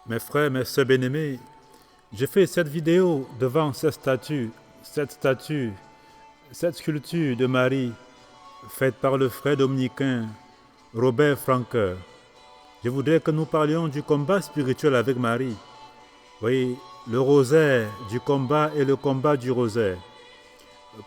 Mes frères, mes sœurs bien-aimés, je fais cette vidéo devant cette statue, cette sculpture de Marie faite par le frère dominicain Robert Franker. Je voudrais que nous parlions du combat spirituel avec Marie. Oui, le rosaire du combat et le combat du rosaire.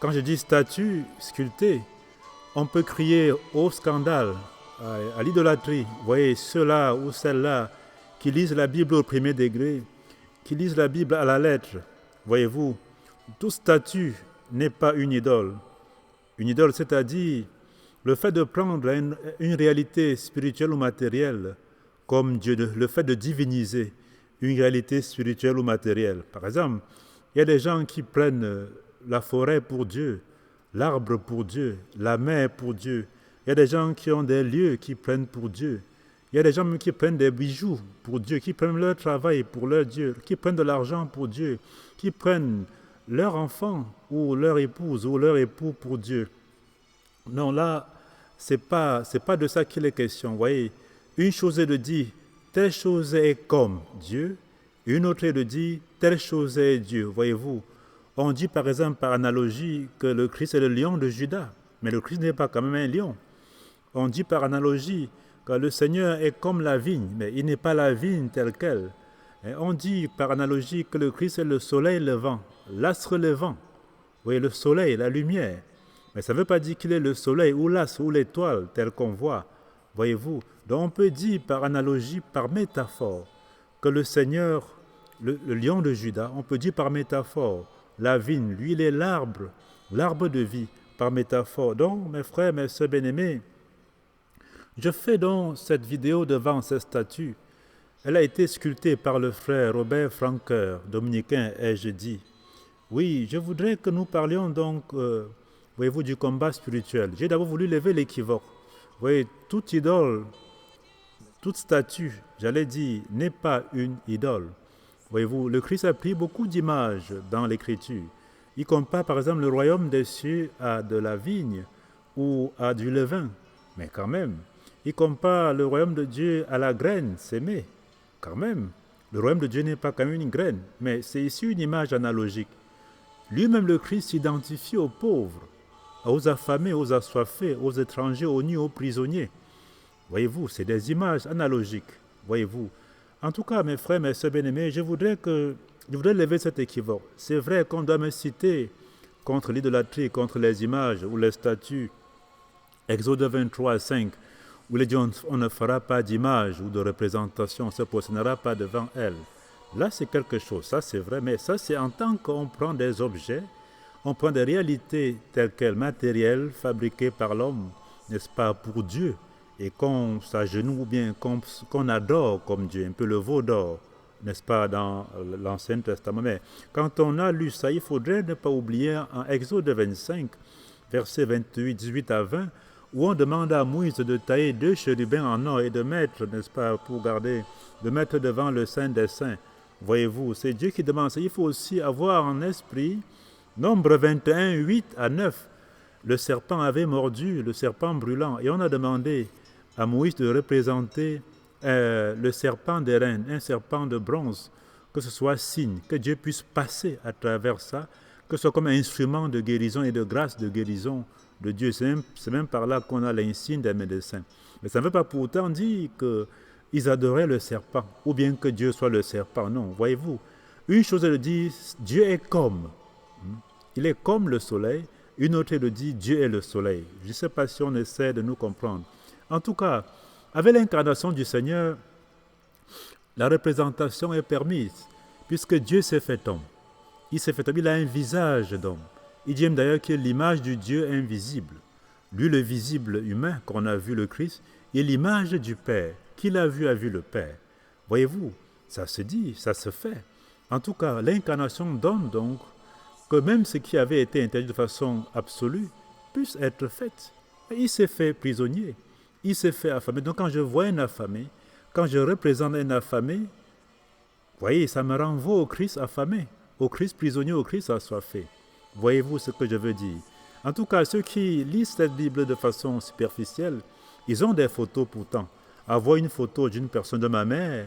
Quand je dis statue sculptée, on peut crier au scandale, à l'idolâtrie. Vous voyez, ceux-là ou celles-là qui lisent la Bible au premier degré, qui lisent la Bible à la lettre, voyez-vous, toute statue n'est pas une idole. Une idole, c'est-à-dire le fait de prendre une réalité spirituelle ou matérielle comme Dieu, le fait de diviniser une réalité spirituelle ou matérielle. Par exemple, il y a des gens qui prennent la forêt pour Dieu, l'arbre pour Dieu, la mer pour Dieu. Il y a des gens qui ont des lieux qui prennent pour Dieu. Il y a des gens qui prennent des bijoux pour Dieu, qui prennent leur travail pour leur Dieu, qui prennent de l'argent pour Dieu, qui prennent leur enfant ou leur épouse ou leur époux pour Dieu. Non, là, c'est pas de ça qu'il est question. Vous voyez, une chose est de dire telle chose est comme Dieu, une autre est de dire telle chose est Dieu. Voyez-vous, on dit par exemple par analogie que le Christ est le lion de Juda, mais le Christ n'est pas quand même un lion. On dit par analogie que le Seigneur est comme la vigne, mais il n'est pas la vigne telle qu'elle. Et on dit par analogie que le Christ est le soleil levant, l'astre levant. Vous voyez, le soleil, la lumière. Mais ça ne veut pas dire qu'il est le soleil ou l'astre ou l'étoile tel qu'on voit. Voyez-vous. Donc on peut dire par analogie, par métaphore, que le Seigneur, le lion de Juda, on peut dire par métaphore, la vigne, lui il est l'arbre, l'arbre de vie, par métaphore. Donc mes frères, mes sœurs bien-aimés, je fais donc cette vidéo devant cette statue. Elle a été sculptée par le frère Robert Franker, dominicain, ai-je dit. Oui, je voudrais que nous parlions donc, voyez-vous, du combat spirituel. J'ai d'abord voulu lever l'équivoque. Vous voyez, toute idole, toute statue, j'allais dire, n'est pas une idole. Voyez-vous, le Christ a pris beaucoup d'images dans l'Écriture. Il compare par exemple le royaume des cieux à de la vigne ou à du levain. Mais quand même, il compare le royaume de Dieu à la graine sémée. Quand même, le royaume de Dieu n'est pas comme une graine, mais c'est ici une image analogique. Lui-même, le Christ, s'identifie aux pauvres, aux affamés, aux assoiffés, aux étrangers, aux nus, aux prisonniers. Voyez-vous, c'est des images analogiques. Voyez-vous. En tout cas, mes frères, mes sœurs bien-aimés, je voudrais lever cet équivoque. C'est vrai qu'on doit me citer contre l'idolâtrie, contre les images ou les statues. Exode 23, 5, où il dit on ne fera pas d'image ou de représentation, on ne se positionnera pas devant elle. Là, c'est quelque chose, ça c'est vrai, mais ça c'est en tant qu'on prend des objets, on prend des réalités telles quelles, matérielles, fabriquées par l'homme, n'est-ce pas, pour Dieu, et qu'on s'agenouille ou bien qu'on adore comme Dieu, un peu le veau d'or, n'est-ce pas, dans l'Ancien Testament. Mais quand on a lu ça, il faudrait ne pas oublier en Exode 25, versets 28, 18 à 20, où on demande à Moïse de tailler 2 chérubins en or et de mettre, n'est-ce pas, pour garder, de mettre devant le Saint des Saints. Voyez-vous, c'est Dieu qui demande ça. Il faut aussi avoir en esprit, Nombre 21, 8 à 9, le serpent avait mordu, le serpent brûlant, et on a demandé à Moïse de représenter le serpent des reines, un serpent de bronze, que ce soit signe, que Dieu puisse passer à travers ça, que ce soit comme un instrument de guérison et de grâce de guérison de Dieu. C'est même par là qu'on a l'insigne des médecins. Mais ça ne veut pas pourtant dire qu'ils adoraient le serpent, ou bien que Dieu soit le serpent. Non, voyez-vous, une chose est de dire Dieu est comme. Il est comme le soleil. Une autre est de dire Dieu est le soleil. Je ne sais pas si on essaie de nous comprendre. En tout cas, avec l'incarnation du Seigneur, la représentation est permise, puisque Dieu s'est fait homme. Il s'est fait homme, il a un visage d'homme. Il dit même d'ailleurs qu'il est l'image du Dieu invisible. Lui, le visible humain, qu'on a vu le Christ, est l'image du Père. Qui l'a vu a vu le Père. Voyez-vous, ça se dit, ça se fait. En tout cas, l'incarnation donne donc que même ce qui avait été interdit de façon absolue puisse être fait. Et il s'est fait prisonnier, il s'est fait affamer. Donc quand je vois un affamé, quand je représente un affamé, vous voyez, ça me renvoie au Christ affamé, au Christ prisonnier, au Christ assoiffé. Voyez-vous ce que je veux dire? En tout cas, ceux qui lisent cette Bible de façon superficielle, ils ont des photos pourtant. Avoir une photo d'une personne de ma mère,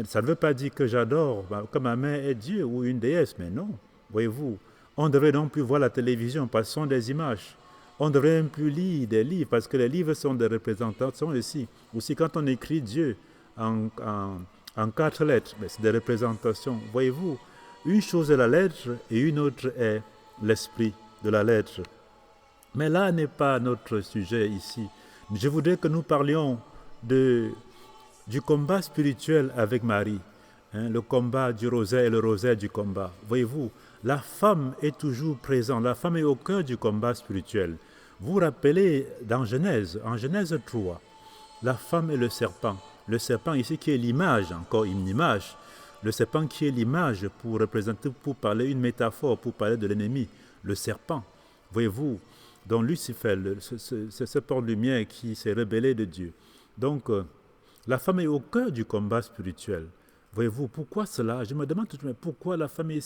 Ça ne veut pas dire que j'adore, que ma mère est Dieu ou une déesse, mais non. Voyez-vous, on ne devrait non plus voir la télévision parce que ce sont des images. On ne devrait même plus lire des livres parce que les livres sont des représentations ici. Aussi, quand on écrit Dieu en 4 lettres, c'est des représentations. Voyez-vous, une chose est la lettre et une autre est l'esprit de la lettre. Mais là n'est pas notre sujet ici. Je voudrais que nous parlions du combat spirituel avec Marie. Le combat du rosaire et le rosaire du combat. Voyez-vous, la femme est toujours présente. La femme est au cœur du combat spirituel. Vous vous rappelez en Genèse 3, la femme et le serpent. Le serpent ici qui est l'image, encore une image. Le serpent qui est l'image pour représenter, pour parler une métaphore, pour parler de l'ennemi. Le serpent, voyez-vous, dont Lucifer, ce porte-lumière qui s'est rebellé de Dieu. Donc, la femme est au cœur du combat spirituel. Voyez-vous, pourquoi cela? Je me demande tout de suite, pourquoi la femme est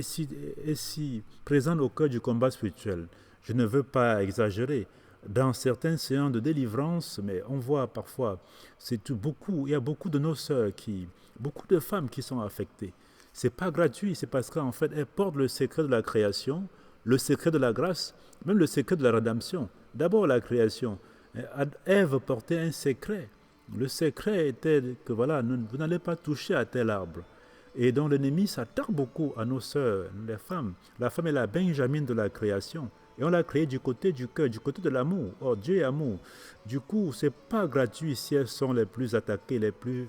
si présente au cœur du combat spirituel? Je ne veux pas exagérer. Dans certaines séances de délivrance, mais on voit parfois, il y a beaucoup de nos sœurs, beaucoup de femmes qui sont affectées. Ce n'est pas gratuit, c'est parce qu'en fait, elles portent le secret de la création, le secret de la grâce, même le secret de la rédemption. D'abord la création. Ève portait un secret. Le secret était que voilà, vous n'allez pas toucher à tel arbre. Et donc l'ennemi s'attaque beaucoup à nos sœurs, les femmes. La femme est la Benjamin de la création. Et on l'a créée du côté du cœur, du côté de l'amour. Oh, Dieu est amour. Du coup, ce n'est pas gratuit si elles sont les plus attaquées, les plus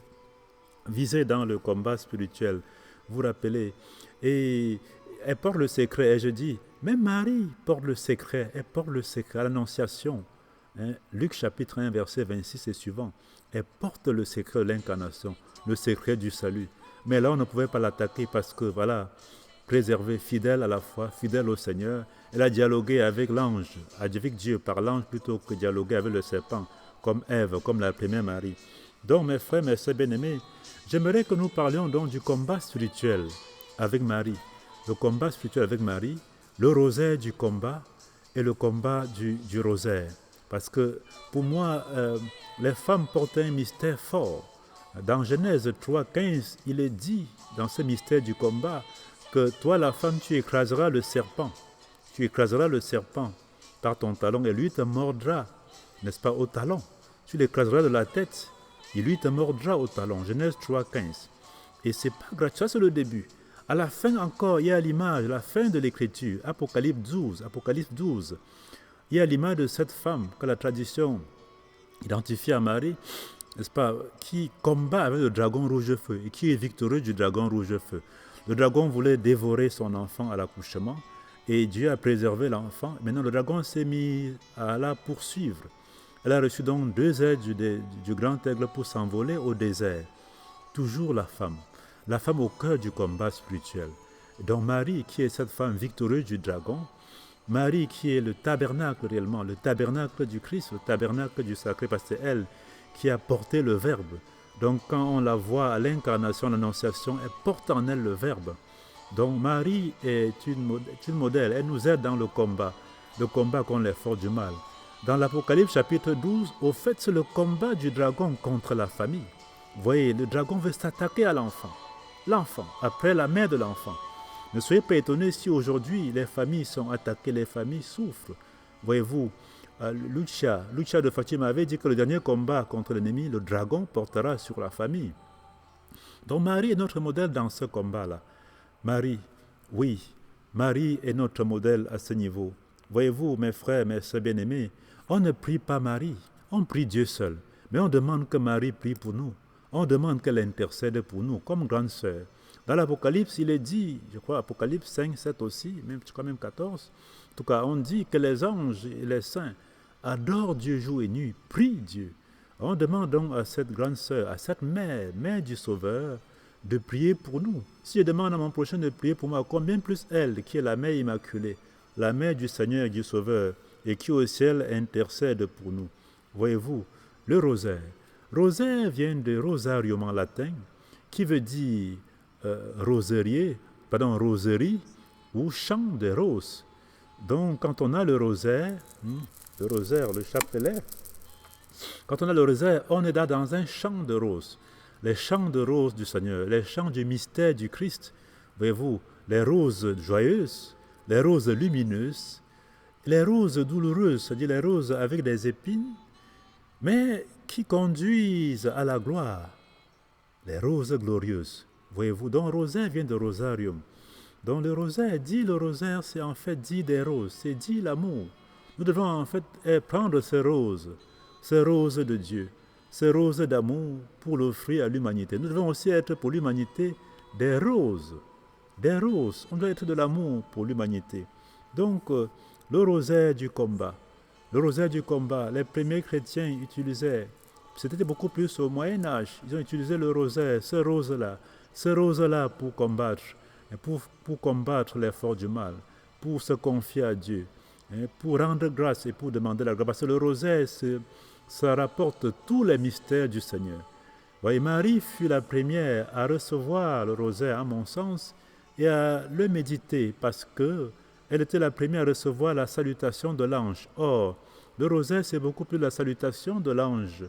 visées dans le combat spirituel. Vous vous rappelez? Et elle porte le secret. Et je dis, même Marie porte le secret. Elle porte le secret à l'Annonciation. Luc chapitre 1, verset 26 et suivant. Elle porte le secret de l'incarnation, le secret du salut. Mais là, on ne pouvait pas l'attaquer parce que, voilà, préservée, fidèle à la foi, fidèle au Seigneur, elle a dialogué avec l'ange, avec Dieu par l'ange plutôt que dialoguer avec le serpent, comme Ève, comme la première Marie. Donc, mes frères, mes sœurs bien-aimés, j'aimerais que nous parlions donc du combat spirituel avec Marie. Le combat spirituel avec Marie, le rosaire du combat et le combat du rosaire. Parce que pour moi, les femmes portent un mystère fort. Dans Genèse 3,15, il est dit dans ce mystère du combat que toi, la femme, tu écraseras le serpent. Tu écraseras le serpent par ton talon et lui te mordra, n'est-ce pas, au talon. Tu l'écraseras de la tête et lui te mordra au talon. Genèse 3,15. Et c'est pas gratuit, ça c'est le début. À la fin encore, il y a l'image, la fin de l'écriture, Apocalypse 12. Il y a l'image de cette femme que la tradition identifie à Marie, n'est-ce pas, qui combat avec le dragon rouge-feu et qui est victorieux du dragon rouge-feu. Le dragon voulait dévorer son enfant à l'accouchement et Dieu a préservé l'enfant. Maintenant, le dragon s'est mis à la poursuivre. Elle a reçu donc 2 ailes du grand aigle pour s'envoler au désert. Toujours la femme au cœur du combat spirituel. Donc Marie, qui est cette femme victorieuse du dragon, Marie qui est le tabernacle réellement, le tabernacle du Christ, le tabernacle du sacré, parce que c'est elle qui a porté le Verbe. Donc quand on la voit à l'incarnation, l'annonciation, elle porte en elle le Verbe. Donc Marie est une modèle, elle nous aide dans le combat contre les forces du mal. Dans l'Apocalypse chapitre 12, au fait c'est le combat du dragon contre la famille. Vous voyez, le dragon veut s'attaquer à l'enfant, après la mère de l'enfant. Ne soyez pas étonnés si aujourd'hui les familles sont attaquées, les familles souffrent. Voyez-vous, Lucia de Fatima avait dit que le dernier combat contre l'ennemi, le dragon, portera sur la famille. Donc Marie est notre modèle dans ce combat-là. Marie est notre modèle à ce niveau. Voyez-vous, mes frères, mes sœurs bien-aimés, on ne prie pas Marie, on prie Dieu seul. Mais on demande que Marie prie pour nous. On demande qu'elle intercède pour nous, comme grande sœur. Dans l'Apocalypse, il est dit, je crois, Apocalypse 5, 7 aussi, même 14. En tout cas, on dit que les anges et les saints adorent Dieu jour et nuit, prient Dieu. On demande donc à cette grande sœur, à cette mère du Sauveur, de prier pour nous. Si je demande à mon prochain de prier pour moi, combien plus elle, qui est la mère immaculée, la mère du Seigneur et du Sauveur, et qui au ciel intercède pour nous. Voyez-vous, le rosaire. Rosaire vient de rosarium en latin, qui veut dire roserie ou champ de roses. Donc, quand on a le rosaire, le chapelet, quand on a le rosaire, on est là dans un champ de roses. les chants de roses du Seigneur, les chants du mystère du Christ. Voyez-vous, les roses joyeuses, les roses lumineuses, les roses douloureuses, c'est-à-dire les roses avec des épines, mais qui conduisent à la gloire, les roses glorieuses. Voyez-vous, donc rosaire vient de rosarium. Donc le rosaire, dit le rosaire, c'est en fait dit des roses, c'est dit l'amour. Nous devons en fait prendre ces roses de Dieu, ces roses d'amour pour l'offrir à l'humanité. Nous devons aussi être pour l'humanité des roses. Des roses, on doit être de l'amour pour l'humanité. Donc, le rosaire du combat. Le rosaire du combat, les premiers chrétiens utilisaient, c'était beaucoup plus au Moyen-Âge, ils ont utilisé le rosaire, ce rose-là pour combattre, pour combattre les forces du mal, pour se confier à Dieu, pour rendre grâce et pour demander la grâce. Parce que le rosaire, ça rapporte tous les mystères du Seigneur. Voyez, Marie fut la première à recevoir le rosaire, à mon sens, et à le méditer parce qu'elle était la première à recevoir la salutation de l'ange. Or, le rosaire, c'est beaucoup plus la salutation de l'ange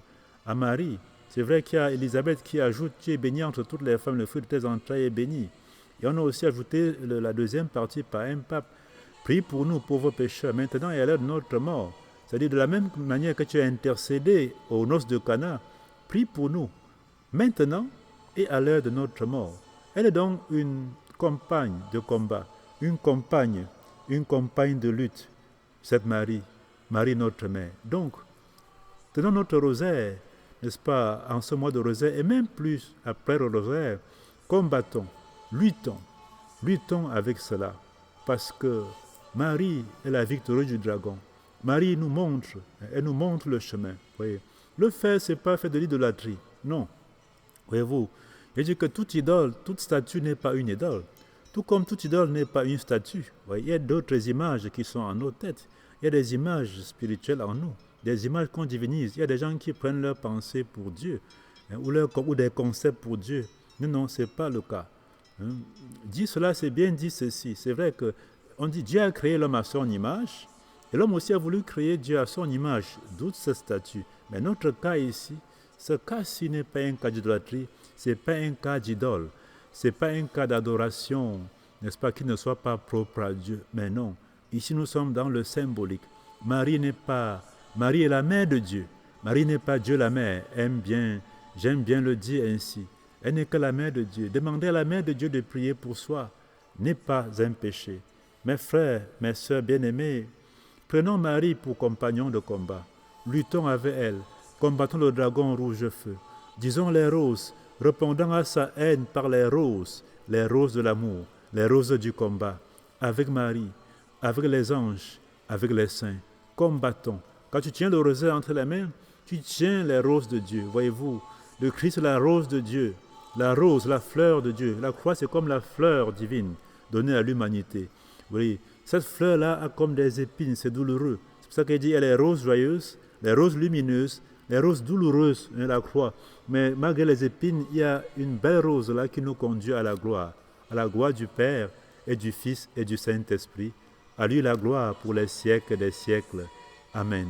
à Marie. C'est vrai qu'il y a Élisabeth qui ajoute « Tu es bénie entre toutes les femmes, le fruit de tes entrailles est béni ». Et on a aussi ajouté la deuxième partie par un pape. « Prie pour nous, pauvres pécheurs, maintenant et à l'heure de notre mort ». C'est-à-dire de la même manière que tu as intercédé aux noces de Cana, prie pour nous, maintenant et à l'heure de notre mort. Elle est donc une compagne de combat, une compagne de lutte, cette Marie, Marie notre mère. Donc, tenons notre rosaire, n'est-ce pas, en ce mois de rosaire, et même plus après le rosaire, combattons, luttons avec cela, parce que Marie est la victoire du dragon. Marie elle nous montre le chemin. Voyez. Le faire, ce n'est pas faire de l'idolâtrie, non. Voyez-vous, je dis que toute idole, toute statue n'est pas une idole. Tout comme toute idole n'est pas une statue. Voyez, il y a d'autres images qui sont en nos têtes. Il y a des images spirituelles en nous, des images qu'on divinise. Il y a des gens qui prennent leurs pensées pour Dieu, ou des concepts pour Dieu. Non, ce n'est pas le cas. Dit cela, c'est bien dit ceci. C'est vrai qu'on dit Dieu a créé l'homme à son image, et l'homme aussi a voulu créer Dieu à son image, d'où cette statue. Mais notre cas ici, ce cas-ci n'est pas un cas d'idolâtrie, ce n'est pas un cas d'idole, ce n'est pas un cas d'adoration, n'est-ce pas, qui ne soit pas propre à Dieu. Mais non, ici nous sommes dans le symbolique. Marie est la mère de Dieu. Marie n'est pas Dieu la mère, j'aime bien le dire ainsi. Elle n'est que la mère de Dieu. Demander à la mère de Dieu de prier pour soi n'est pas un péché. Mes frères, mes sœurs bien-aimés, prenons Marie pour compagnon de combat. Luttons avec elle, combattons le dragon rouge-feu. Disons les roses, répondant à sa haine par les roses de l'amour, les roses du combat. Avec Marie, avec les anges, avec les saints, combattons. Quand tu tiens le rosaire entre les mains, tu tiens les roses de Dieu. Voyez-vous, le Christ est la rose de Dieu, la rose, la fleur de Dieu. La croix, c'est comme la fleur divine donnée à l'humanité. Vous voyez, cette fleur-là a comme des épines, c'est douloureux. C'est pour ça qu'il dit, elle est rose joyeuse, les roses lumineuses, les roses douloureuses, la croix. Mais malgré les épines, il y a une belle rose là qui nous conduit à la gloire du Père et du Fils et du Saint-Esprit. À lui la gloire pour les siècles des siècles. Amen.